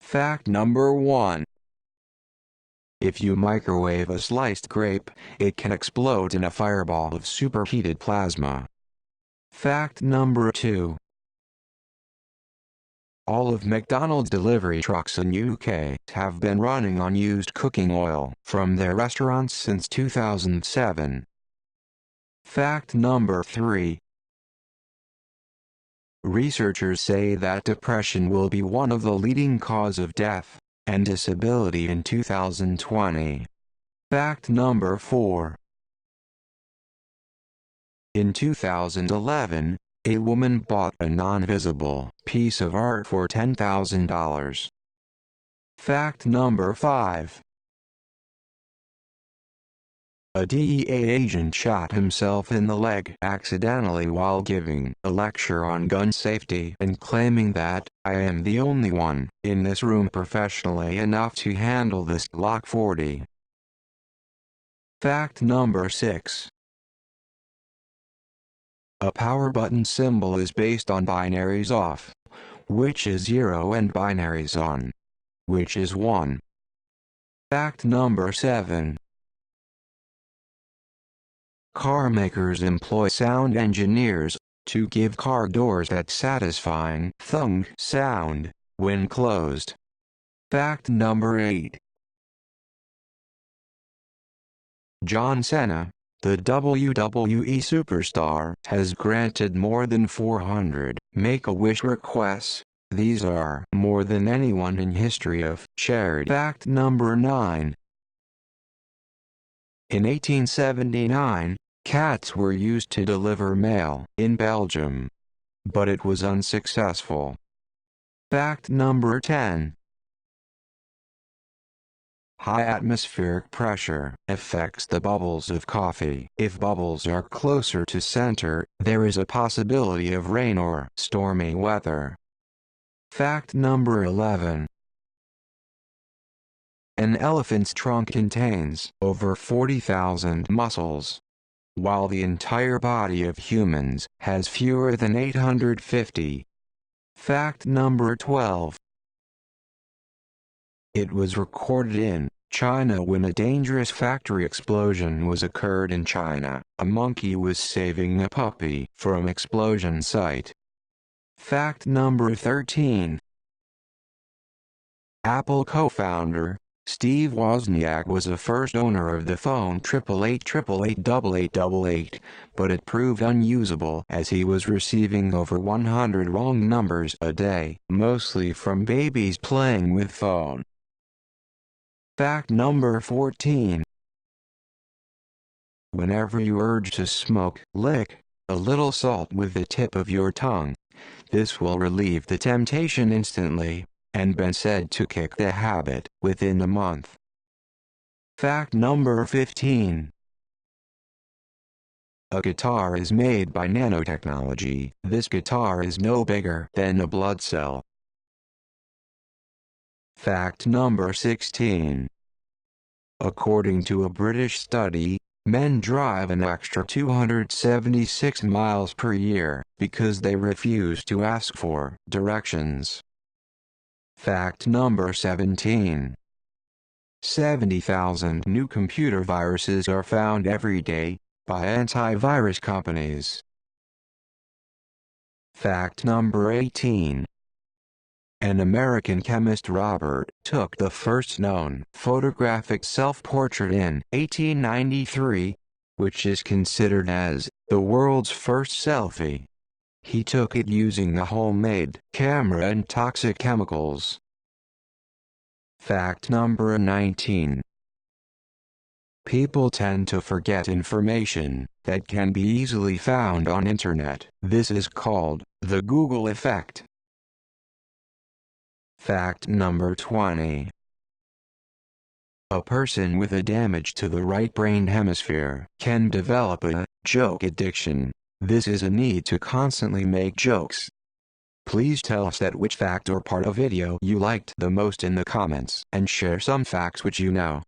Fact number 1. If you microwave a sliced grape, it can explode in a fireball of superheated plasma. Fact number 2. All of McDonald's delivery trucks in UK have been running on used cooking oil from their restaurants since 2007. Fact number 3. Researchers say that depression will be one of the leading causes of death and disability in 2020. Fact number 4. In 2011, a woman bought a non-visible piece of art for $10,000. Fact number 5. A DEA agent shot himself in the leg accidentally while giving a lecture on gun safety and claiming that, "I am the only one in this room professionally enough to handle this Glock 40. Fact number 6. A power button symbol is based on binaries off, which is 0, and binaries on, which is 1. Fact number 7. Car makers employ sound engineers to give car doors that satisfying thunk sound when closed. Fact number 8. John Cena, the WWE superstar, has granted more than 400 Make-A-Wish requests. These are more than anyone in history of charity. Fact number 9. In 1879, cats were used to deliver mail in Belgium, but it was unsuccessful. Fact number 10. High atmospheric pressure affects the bubbles of coffee. If bubbles are closer to center, there is a possibility of rain or stormy weather. Fact number 11. An elephant's trunk contains over 40,000 muscles, while the entire body of humans has fewer than 850. Fact number 12. It was recorded in China when a dangerous factory explosion was occurred in China. A monkey was saving a puppy from explosion site. Fact number 13. Apple co-founder Steve Wozniak was the first owner of the phone 888 but it proved unusable as he was receiving over 100 wrong numbers a day, mostly from babies playing with phone. Fact number 14. Whenever you urge to smoke, lick a little salt with the tip of your tongue. This will relieve the temptation instantly, and been said to kick the habit within a month. Fact number 15. A guitar is made by nanotechnology. This guitar is no bigger than a blood cell. Fact number 16. According to a British study, men drive an extra 276 miles per year because they refuse to ask for directions. Fact number 17. 70,000 new computer viruses are found every day by antivirus companies. Fact number 18. An American chemist, Robert, took the first known photographic self-portrait in 1893, which is considered as the world's first selfie. He took it using a homemade camera and toxic chemicals. Fact number 19. People tend to forget information that can be easily found on internet. This is called the Google effect. Fact number 20. A person with a damage to the right brain hemisphere can develop a joke addiction. This is a need to constantly make jokes. Please tell us that which fact or part of video you liked the most in the comments and share some facts which you know.